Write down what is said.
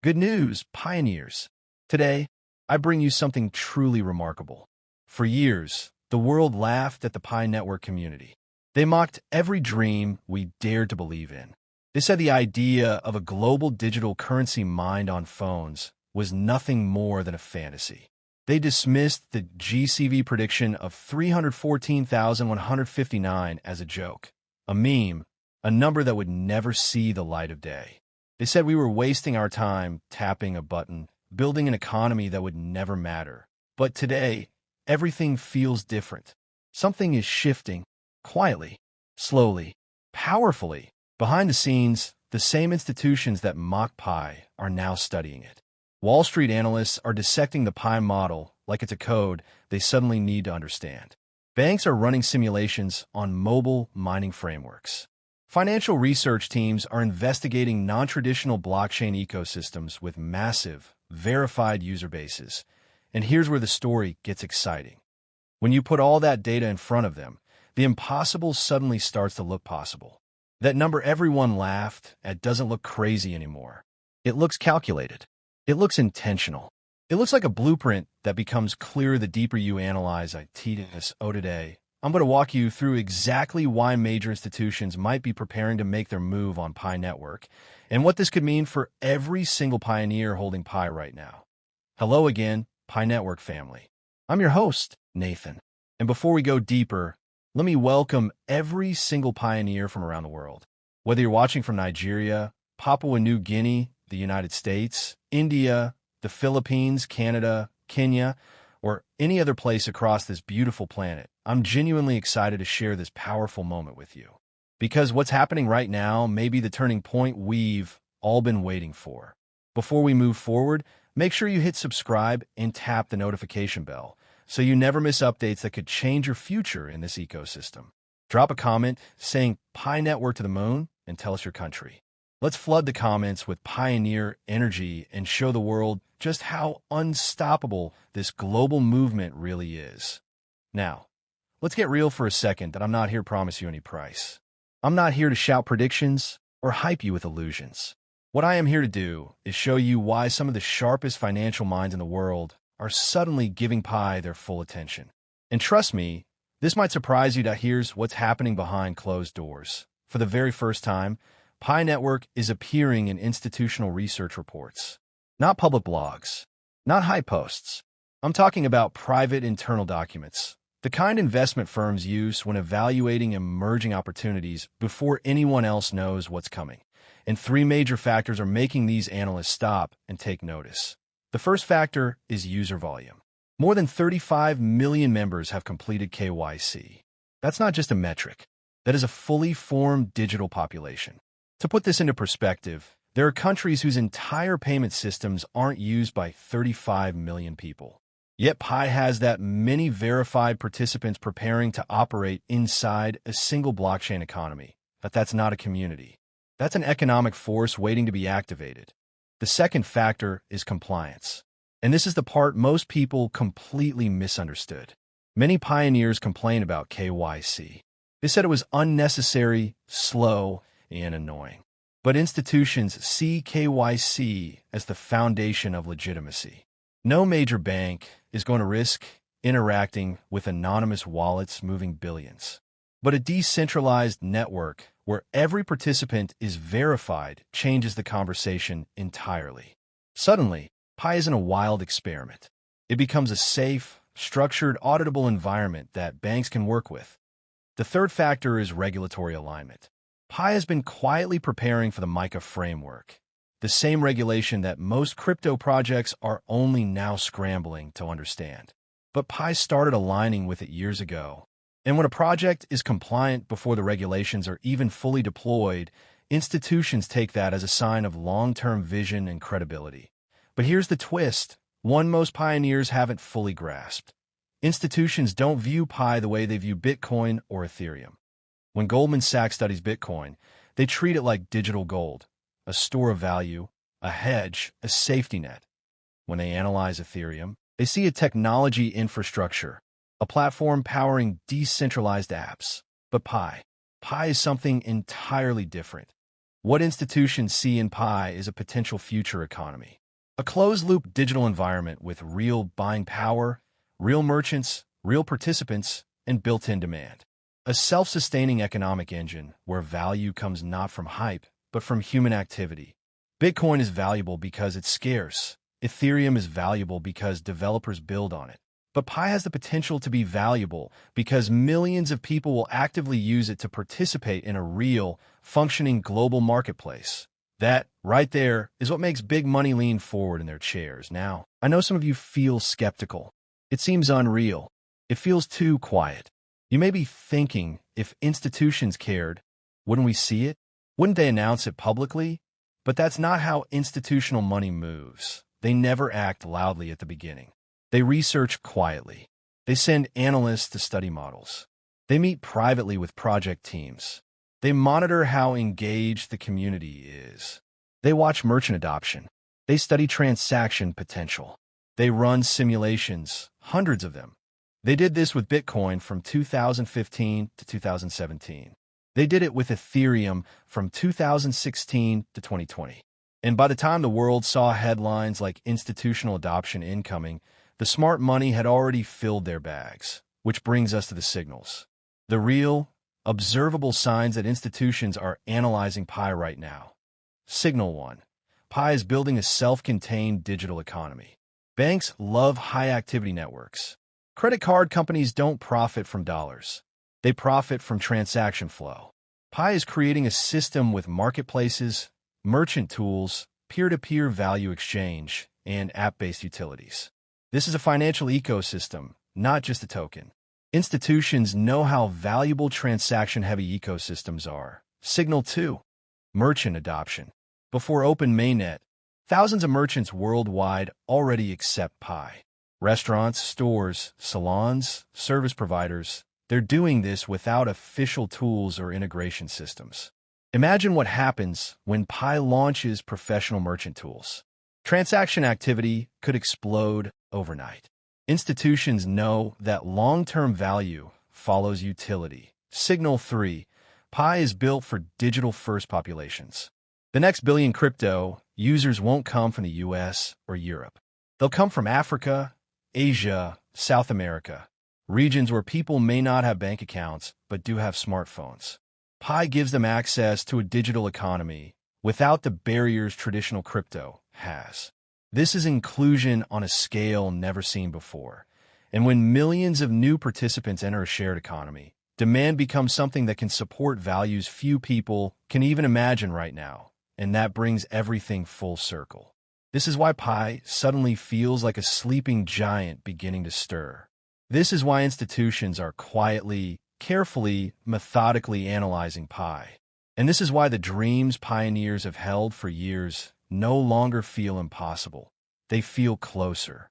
Good news, pioneers! Today, I bring you something truly remarkable. For years, the world laughed at the Pi Network community. They mocked every dream we dared to believe in. They said the idea of a global digital currency mined on phones was nothing more than a fantasy. They dismissed the GCV prediction of 314,159 as a joke, a meme, a number that would never see the light of day. They said we were wasting our time tapping a button, building an economy that would never matter. But today, everything feels different. Something is shifting, quietly, slowly, powerfully. Behind the scenes, the same institutions that mock Pi are now studying it. Wall Street analysts are dissecting the Pi model like it's a code they suddenly need to understand. Banks are running simulations on mobile mining frameworks. Financial research teams are investigating non-traditional blockchain ecosystems with massive, verified user bases. And here's where the story gets exciting. When you put all that data in front of them, the impossible suddenly starts to look possible. That number everyone laughed at doesn't look crazy anymore. It looks calculated. It looks intentional. It looks like a blueprint that becomes clearer the deeper you analyze it. Today, I'm going to walk you through exactly why major institutions might be preparing to make their move on Pi Network and what this could mean for every single pioneer holding Pi right now. Hello again, Pi Network family. I'm your host, Nathan. And before we go deeper, let me welcome every single pioneer from around the world. Whether you're watching from Nigeria, Papua New Guinea, the United States, India, the Philippines, Canada, Kenya, or any other place across this beautiful planet, I'm genuinely excited to share this powerful moment with you. Because what's happening right now may be the turning point we've all been waiting for. Before we move forward, make sure you hit subscribe and tap the notification bell so you never miss updates that could change your future in this ecosystem. Drop a comment saying Pi Network to the moon and tell us your country. Let's flood the comments with pioneer energy and show the world just how unstoppable this global movement really is. Now, let's get real for a second that I'm not here to promise you any price. I'm not here to shout predictions or hype you with illusions. What I am here to do is show you why some of the sharpest financial minds in the world are suddenly giving Pi their full attention. And trust me, this might surprise you that here's what's happening behind closed doors. For the very first time, Pi Network is appearing in institutional research reports. Not public blogs, not hype posts. I'm talking about private internal documents, the kind investment firms use when evaluating emerging opportunities before anyone else knows what's coming. And three major factors are making these analysts stop and take notice. The first factor is user volume. More than 35 million members have completed KYC. That's not just a metric. That is a fully formed digital population. To put this into perspective, there are countries whose entire payment systems aren't used by 35 million people. Yet Pi has that many verified participants preparing to operate inside a single blockchain economy. But that's not a community. That's an economic force waiting to be activated. The second factor is compliance. And this is the part most people completely misunderstood. Many pioneers complain about KYC. They said it was unnecessary, slow, and annoying. But institutions see KYC as the foundation of legitimacy. No major bank is going to risk interacting with anonymous wallets moving billions. But a decentralized network where every participant is verified changes the conversation entirely. Suddenly, Pi isn't a wild experiment. It becomes a safe, structured, auditable environment that banks can work with. The third factor is regulatory alignment. Pi has been quietly preparing for the MiCA framework, the same regulation that most crypto projects are only now scrambling to understand. But Pi started aligning with it years ago. And when a project is compliant before the regulations are even fully deployed, institutions take that as a sign of long-term vision and credibility. But here's the twist, one most pioneers haven't fully grasped. Institutions don't view Pi the way they view Bitcoin or Ethereum. When Goldman Sachs studies Bitcoin, they treat it like digital gold, a store of value, a hedge, a safety net. When they analyze Ethereum, they see a technology infrastructure, a platform powering decentralized apps. But Pi is something entirely different. What institutions see in Pi is a potential future economy. A closed-loop digital environment with real buying power, real merchants, real participants, and built-in demand. A self-sustaining economic engine where value comes not from hype, but from human activity. Bitcoin is valuable because it's scarce. Ethereum is valuable because developers build on it. But Pi has the potential to be valuable because millions of people will actively use it to participate in a real, functioning global marketplace. That, right there, is what makes big money lean forward in their chairs. Now, I know some of you feel skeptical. It seems unreal. It feels too quiet. You may be thinking, if institutions cared, wouldn't we see it? Wouldn't they announce it publicly? But that's not how institutional money moves. They never act loudly at the beginning. They research quietly. They send analysts to study models. They meet privately with project teams. They monitor how engaged the community is. They watch merchant adoption. They study transaction potential. They run simulations, hundreds of them. They did this with Bitcoin from 2015 to 2017. They did it with Ethereum from 2016 to 2020. And by the time the world saw headlines like institutional adoption incoming, the smart money had already filled their bags, which brings us to the signals. The real, observable signs that institutions are analyzing Pi right now. Signal 1. Pi is building a self-contained digital economy. Banks love high-activity networks. Credit card companies don't profit from dollars. They profit from transaction flow. Pi is creating a system with marketplaces, merchant tools, peer-to-peer value exchange, and app-based utilities. This is a financial ecosystem, not just a token. Institutions know how valuable transaction-heavy ecosystems are. Signal 2. Merchant adoption. Before open mainnet, thousands of merchants worldwide already accept Pi. Restaurants, stores, salons, service providers, they're doing this without official tools or integration systems. Imagine what happens when Pi launches professional merchant tools. Transaction activity could explode overnight. Institutions know that long-term value follows utility. Signal 3. Pi is built for digital-first populations. The next billion crypto users won't come from the US or Europe. They'll come from Africa, Asia, South America, regions where people may not have bank accounts but do have smartphones. Pi gives them access to a digital economy without the barriers traditional crypto has. This is inclusion on a scale never seen before. And when millions of new participants enter a shared economy, demand becomes something that can support values few people can even imagine right now. And that brings everything full circle. This is why Pi suddenly feels like a sleeping giant beginning to stir. This is why institutions are quietly, carefully, methodically analyzing Pi. And this is why the dreams pioneers have held for years no longer feel impossible. They feel closer.